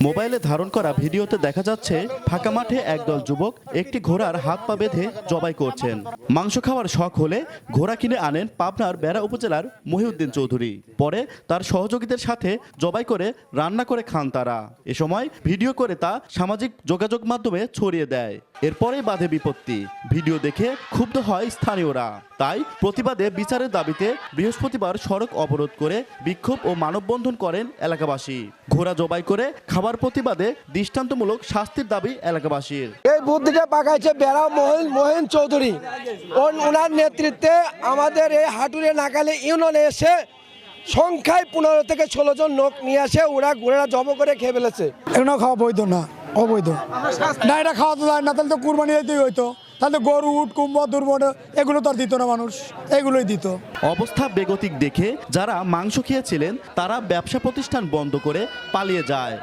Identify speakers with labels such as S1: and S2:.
S1: মোবাইলে ধারণ করা ভিডিওতে দেখা যাচ্ছে ফাঁকা মাঠে একদল যুবক একটি ঘোড়ার হাত পা বেঁধে জবাই করছেন। মাংস খাওয়ার শখ হলে ঘোড়া কিনে আনেন পাবনার বেড়া উপজেলার মহিউদ্দিন চৌধুরী। পরে তার সহযোগীদের সাথে জবাই করে রান্না করে খান তারা। এ সময় ভিডিও করে তা সামাজিক যোগাযোগ মাধ্যমে ছড়িয়ে দেয়। এরপরেই বাধে বিপত্তি। ভিডিও দেখে ক্ষুব্ধ হয় স্থানীয়রা। তাই প্রতিবাদে বিচারের দাবিতে বৃহস্পতিবার সড়ক অবরোধ করে বিক্ষোভ ও মানববন্ধন করেন এলাকাবাসী। ঘোড়া জবাই করে খাবার প্রতিবাদে দৃষ্টান্তমূলক শাস্তির দাবি এলাকাবাসীর।
S2: এই বুদ্ধিটা পাকাইছে বেড়া মহিন চৌধুরী। ওনার নেতৃত্বে আমাদের এই হাটুরে নাকালে ইউনিয়নে এসে সংখ্যায় 15 থেকে 16 জন লোক নিয়ে আসে, ওরা ঘোড়া জব করে খেয়ে ফেলেছে।
S3: এগুলো খাওয়া বৈধ না, অবৈধ না, এটা খাওয়া তো যায় না। তাহলে তো কুরবানি দিতেই হইতো, তাহলে গরু উট কুম্ভ দুর্বল এগুলো তো আর দিত না, মানুষ এগুলোই দিত।
S1: অবস্থা বেগতিক দেখে যারা মাংস খেয়েছিলেন তারা ব্যবসা প্রতিষ্ঠান বন্ধ করে পালিয়ে যায়।